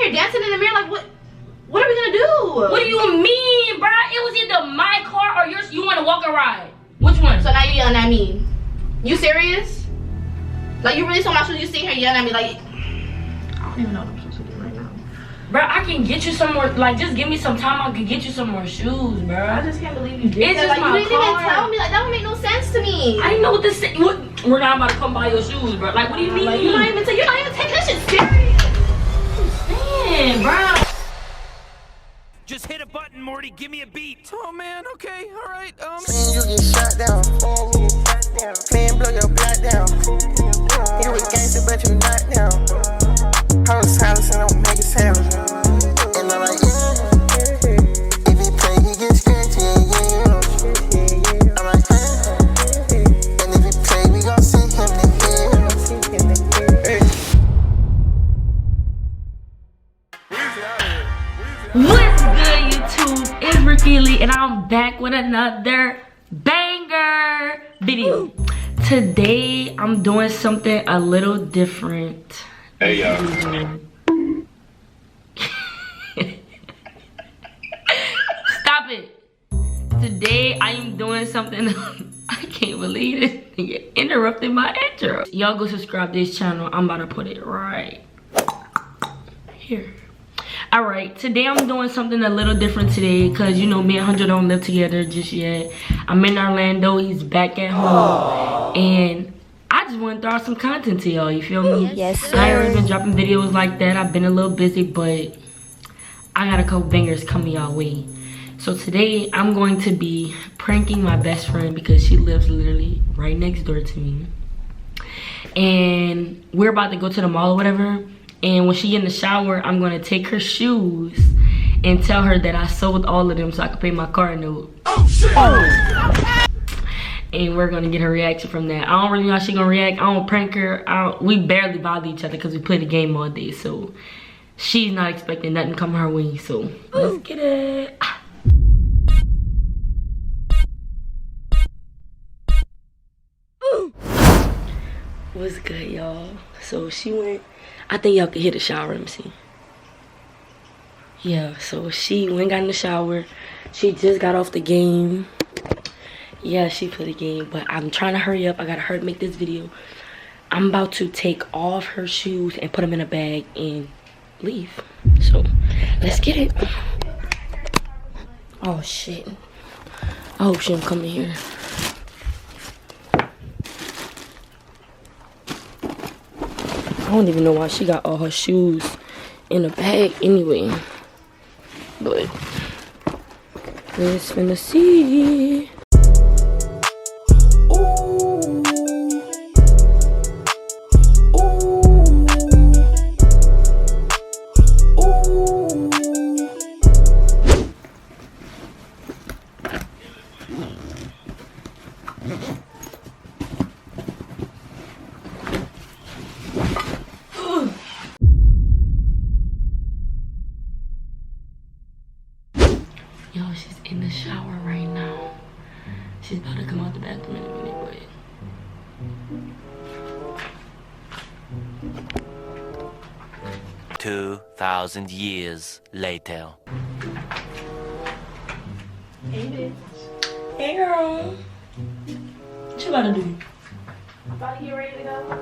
here dancing in the mirror. Like, what are we gonna do? What do you mean, bro? It was either my car or yours. You want to walk or ride? Which one? So now you yelling at me. You serious? Like, you really saw my shoes? You sitting here yelling at me like, I don't even know what I'm supposed to do right now. Bro, I can get you some more. Like, just give me some time. I can get you some more shoes, bro. I just can't believe you did it's that. Just like, my you didn't car. even tell me. Like, that would make no sense to me. I didn't know what to say. What? We're not about to come buy your shoes, bro. Like, what do you mean? Like, you're not even taking that shit serious. Man, bro. Just hit a button, Morty. Give me a beat. Oh man, okay, all right. Man, you get shot down. Man, blow your blood down. You a gangster, but you not down. House and don't make it sound. And I'm like, yeah. If he play, he get scratchy, yeah. I'm like, and if he play, we gon' see him in here. What's good, YouTube? It's Riki Lee, and I'm back with another banger video. Today, I'm doing something a little different. Hey, y'all. Stop it. Today, I am doing something. I can't believe it. You interrupted my intro. Y'all go subscribe to this channel. I'm about to put it right here. Alright, today I'm doing something a little different today because, you know, me and Hunter don't live together just yet. I'm in Orlando, he's back at home. And I just want to throw out some content to y'all, you feel me? Yes, sir. I ain't really been dropping videos like that. I've been a little busy, but I got a couple bangers coming y'all way. So today I'm going to be pranking my best friend because she lives literally right next door to me. And we're about to go to the mall or whatever. And when she get in the shower, I'm gonna take her shoes and tell her that I sold all of them so I can pay my car note. Oh shit! Oh. And we're gonna get her reaction from that. I don't really know how she gonna react. I don't prank her. We barely bother each other because we play the game all day. So she's not expecting nothing come her way. So let's get it. What's good, y'all? So she went. I think y'all can hear the shower. Let me see. Yeah, so she went got in the shower. She just got off the game. Yeah, she played the game, but I'm trying to hurry up. I gotta hurry to make this video. I'm about to take all of her shoes and put them in a bag and leave. So let's get it. Oh shit. I hope she don't come in here. I don't even know why she got all her shoes in a bag anyway. But let's finna see. Yo, she's in the shower right now. She's about to come out the bathroom in a minute, but 2,000 years later. Hey, bitch. hey girl. What you about to do? I'm about to get ready to go.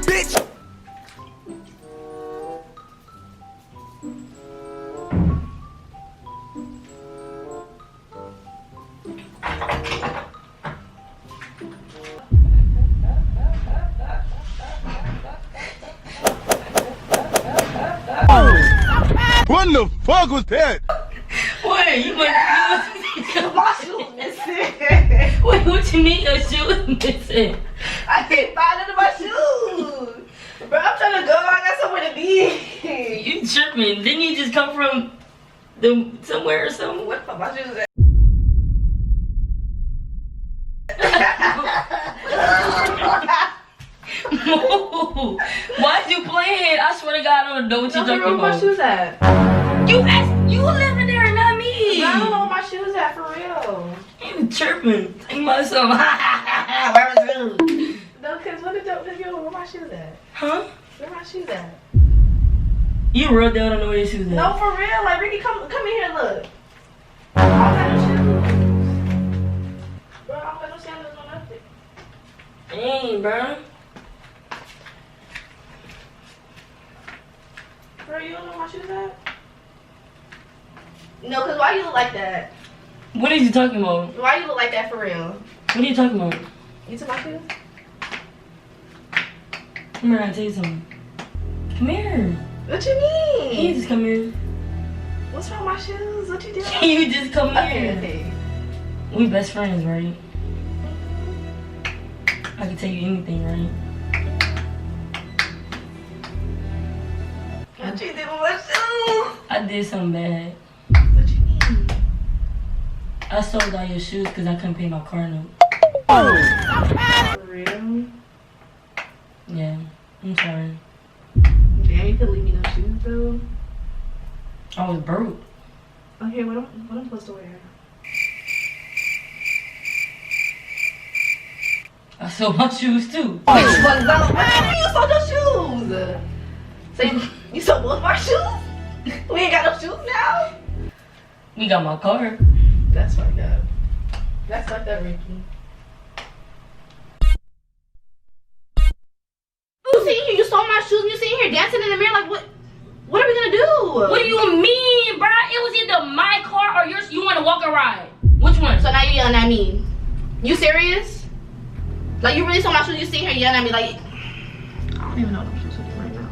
Bitch! What the fuck was that? Wait, you want My shoes missing. Wait, what you mean your shoes missing? I can't find none of my shoes. Bro, I'm trying to go. I got somewhere to be. You tripping. Didn't you just come from somewhere or something? What the fuck my shoes at? Why'd you playing? I swear to God, I don't know what you're talking Where my about. shoes at? You living there, not me. I don't know where my shoes at for real. You tripping? Think about something. Where my shoes? No, cause what did where my shoes at? Huh? Where my shoes at? You real down, I know where your shoes at. No, for real. Like Riki, come in here and look. I don't got no shoes. Bro, I don't got no sandals or nothing. Dang, bro. Bro, you don't know where my shoes at? No, cause why you look like that? What are you talking about? Why you look like that for real? What are you talking about? You took my shoes? Come here, I'll tell you something. Come here. What you mean? Can you just come here? What's wrong with my shoes? What you doing? Can you just come here? Okay. We best friends, right? I can tell you anything, right? What you did with my shoes? I did something bad. What you mean? I sold all your shoes because I couldn't pay my car note. For real? Yeah, I'm sorry. Damn, you couldn't leave me no shoes though. I was broke. Okay, what I'm supposed to wear? I sold my shoes too. Which ones though? Why you sold your shoes? So you sold both my shoes? We ain't got no shoes now? We got my car. That's fucked up. That's fucked up, Riki. You sitting here, you stole my shoes, and you sitting here dancing in the mirror like what? What are we gonna do? What do you mean, bruh? It was either my car or yours. You want to walk or ride? Which one? So now you yelling at me? You serious? Like you really stole my shoes? You sitting here yelling at me like? I don't even know what I'm supposed to do right now.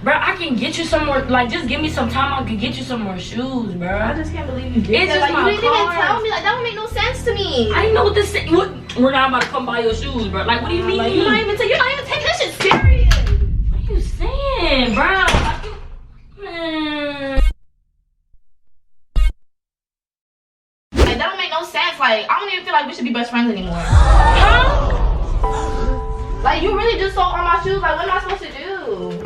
Bruh, I can get you some more. Like, just give me some time. I can get you some more shoes, I bruh. just can't believe you did It's that. just Like my you didn't even car. tell me. Like that would make no sense to me. I didn't know what to say. What? We're not about to come buy your shoes, bruh. Like, what do you mean? Like, you're not even taking this shit serious. What are you saying, bruh? Like, man. Like that don't make no sense. Like I don't even feel like we should be best friends anymore. Huh? Like you really just stole all my shoes. Like what am I supposed to do?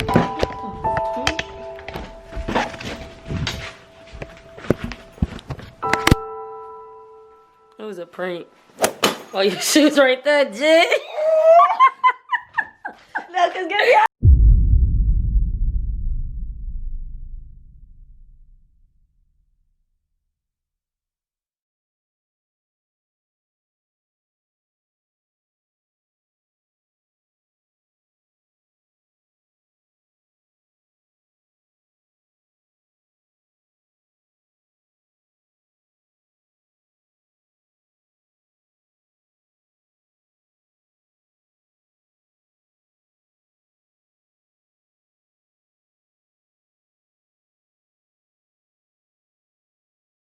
It was a prank. Oh, your shoes right there, Jay. No, cause get me out.